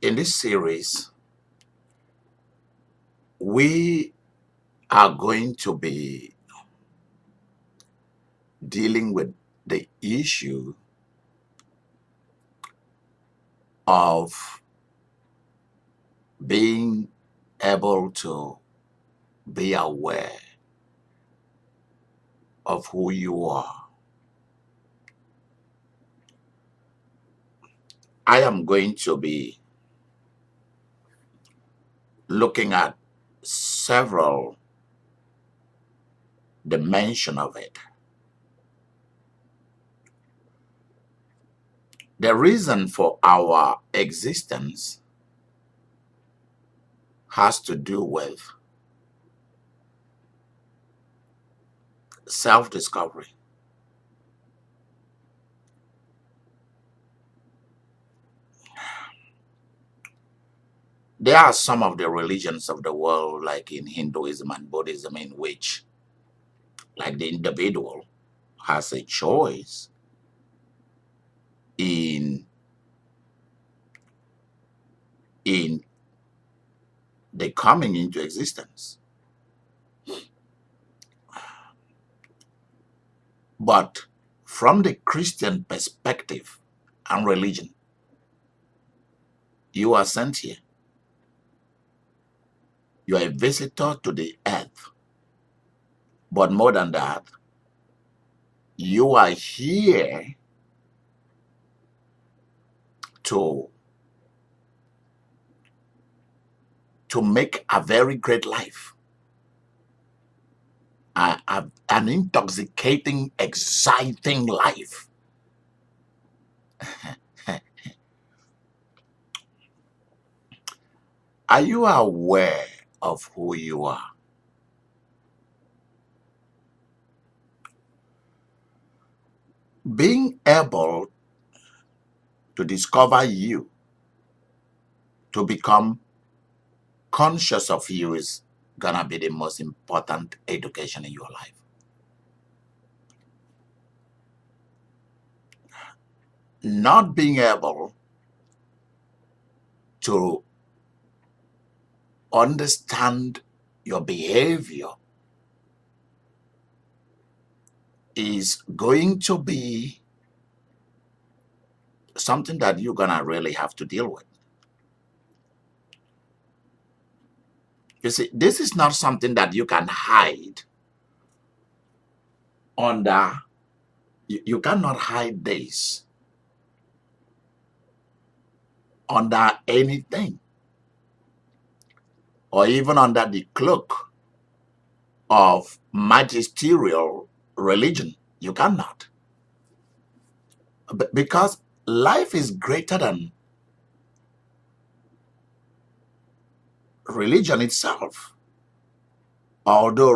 In this series, we are going to be dealing with the issue of being able to be aware of who you are. I am going to be looking at several dimensions of it. The reason for our existence has to do with self-discovery. There are some of the religions of the world, like in Hinduism and Buddhism, in which, like, the individual has a choice in in the coming into existence. But from the Christian perspective and religion, you are sent here. You are a visitor to the earth. But more than that, you are here to make a very great life, an intoxicating, exciting life. Are you aware of who you are? Being able to discover you, to become conscious of you, is gonna be the most important education in your life. Not being able to understand your behavior is going to be something that you're gonna really have to deal with. You see, this is not something that you can hide under. You cannot hide this under anything, or even under the cloak of magisterial religion. You cannot. Because life is greater than religion itself. Although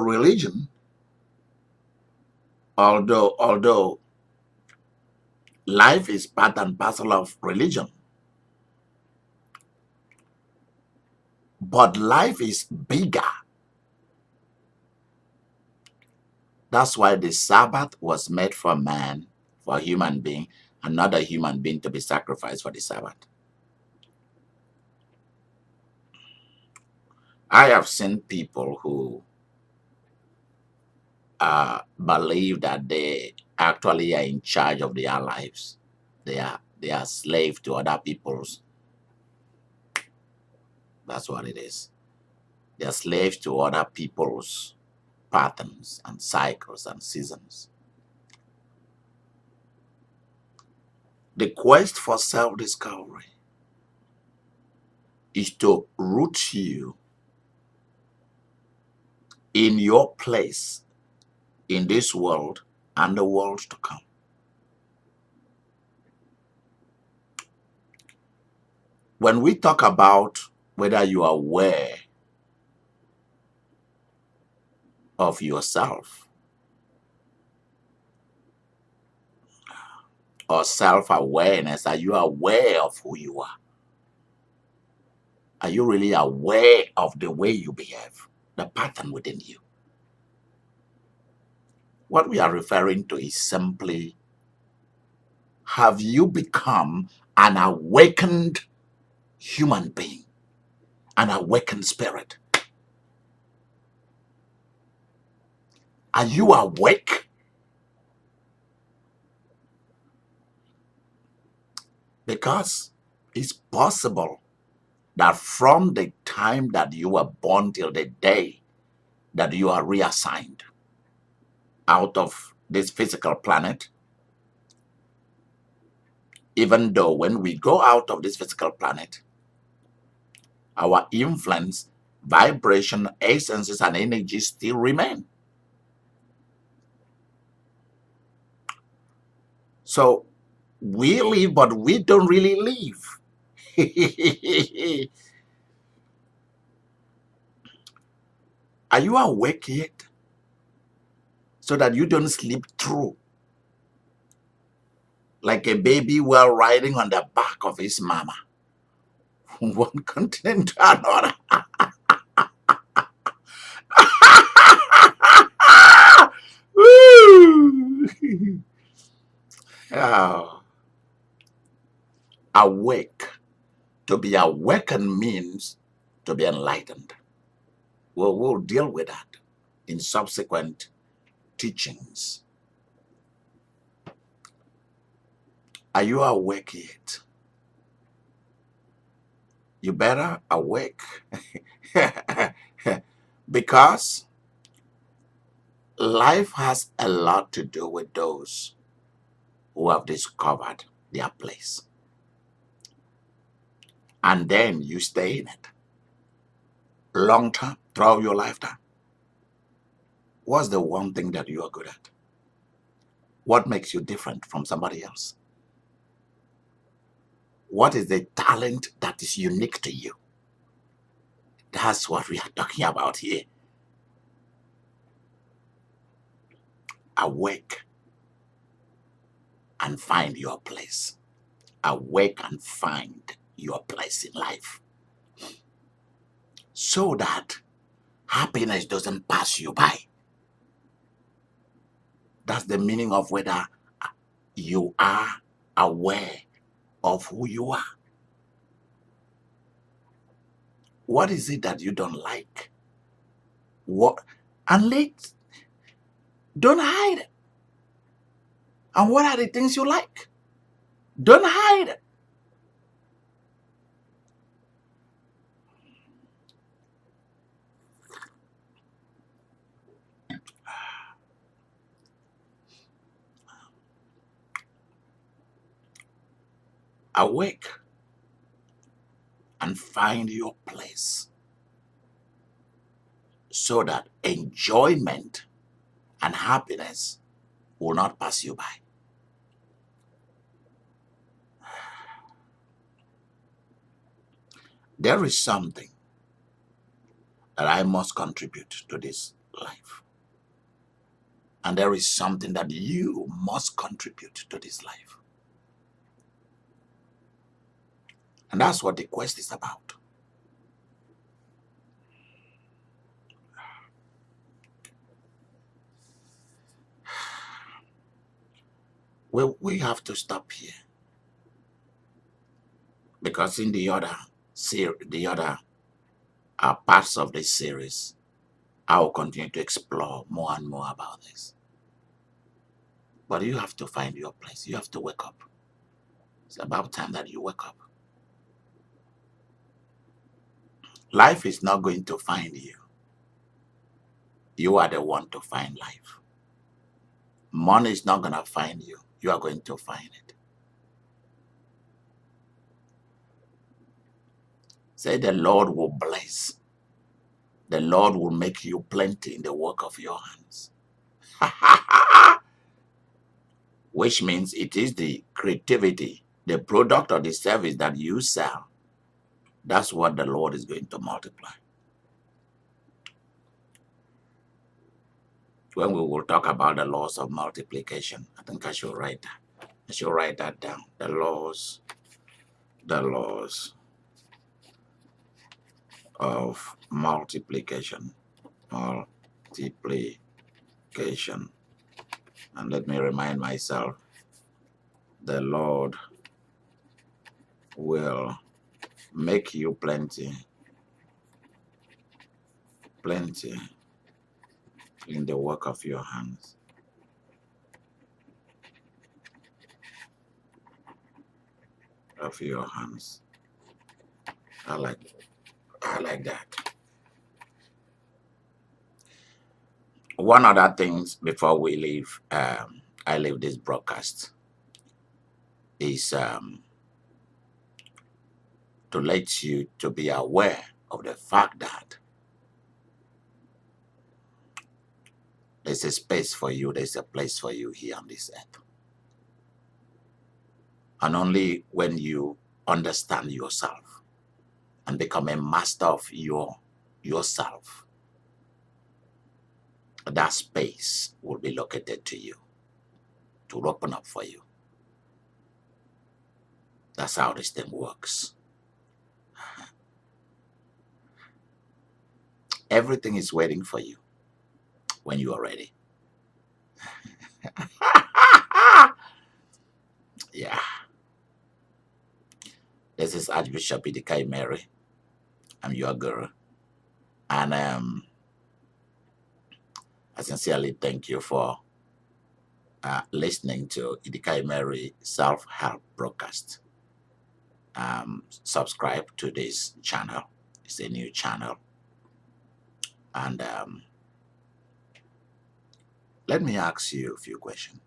life is part and parcel of religion, but life is bigger. That's why the Sabbath was made for man, for a human being, another human being to be sacrificed for the Sabbath. I have seen people who believe that they actually are in charge of their lives. They are slave to other people's. That's what it is. They are slaves to other people's patterns and cycles and seasons. The quest for self-discovery is to root you in your place in this world and the world to come. When we talk about whether you are aware of yourself or self-awareness, are you aware of who you are? Are you really aware of the way you behave, the pattern within you? What we are referring to is simply, have you become an awakened human being, an awakened spirit. Are you awake? Because it's possible that from the time that you were born till the day that you are reassigned out of this physical planet, even though when we go out of this physical planet, our influence, vibration, essences, and energy still remain. So we live, but we don't really live. Are you awake yet? So that you don't sleep through like a baby while riding on the back of his mama from one continent to another. Woo! Oh. Awake. To be awakened means to be enlightened. We'll deal with that in subsequent teachings. Are you awake yet? You better awake. Because life has a lot to do with those who have discovered their place. And then you stay in it long term, throughout your lifetime. What's the one thing that you are good at? What makes you different from somebody else? What is the talent that is unique to you? That's what we are talking about here. Awake and find your place. Awake and find your place in life. So that happiness doesn't pass you by. That's the meaning of whether you are aware of who you are. What is it that you don't like? What? And don't hide. And what are the things you like? Don't hide. Awake and find your place so that enjoyment and happiness will not pass you by. There is something that I must contribute to this life. And there is something that you must contribute to this life. And that's what the quest is about. We have to stop here. Because in the other parts of this series, I will continue to explore more and more about this. But you have to find your place. You have to wake up. It's about time that you wake up. Life is not going to find you. You are the one to find life. Money is not going to find you. You are going to find it. Say the Lord will bless. The Lord will make you plenty in the work of your hands. Which means it is the creativity, the product or the service that you sell. That's what the Lord is going to multiply. When we will talk about the laws of multiplication, I think I should write that. I should write that down. The laws of multiplication. Multiplication. And let me remind myself, the Lord will make you plenty in the work of your hands. I like that. One other things before we leave, I leave this broadcast is to let you to be aware of the fact that there's a space for you, there's a place for you here on this earth. And only when you understand yourself and become a master of yourself, that space will be located to you, to open up for you. That's how this thing works. Everything is waiting for you when you are ready. Yeah. This is Archbishop Idika Imeri. I'm your guru. And I sincerely thank you for listening to Idika Imeri Self-Help Broadcast. Subscribe to this channel. It's a new channel. And let me ask you a few questions.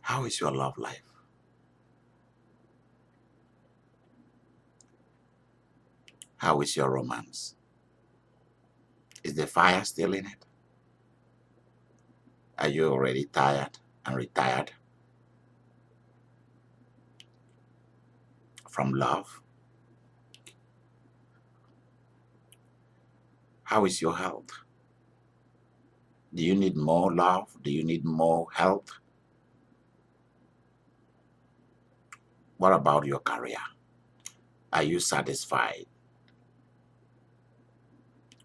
How is your love life? How is your romance? Is the fire still in it? Are you already tired and retired from love? How is your health? Do you need more love? Do you need more health? What about your career? Are you satisfied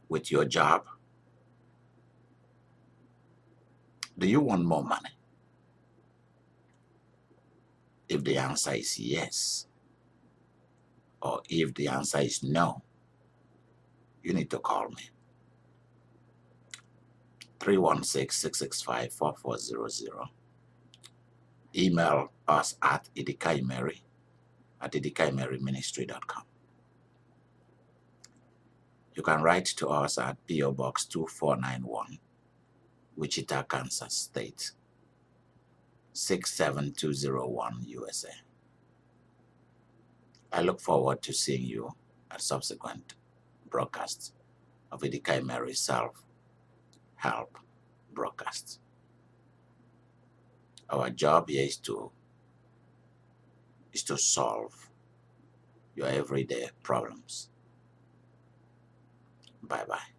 with your job? Do you want more money? If the answer is yes, or if the answer is no, you need to call me. 316-665-4400. Email us at idikaimeri@idikaimeryministry.com. You can write to us at P.O. Box 2491, Wichita, Kansas State, 67201, USA. I look forward to seeing you at subsequent broadcasts of Idika Imeri Self-Help Broadcasts. Our job here is to solve your everyday problems. Bye-bye.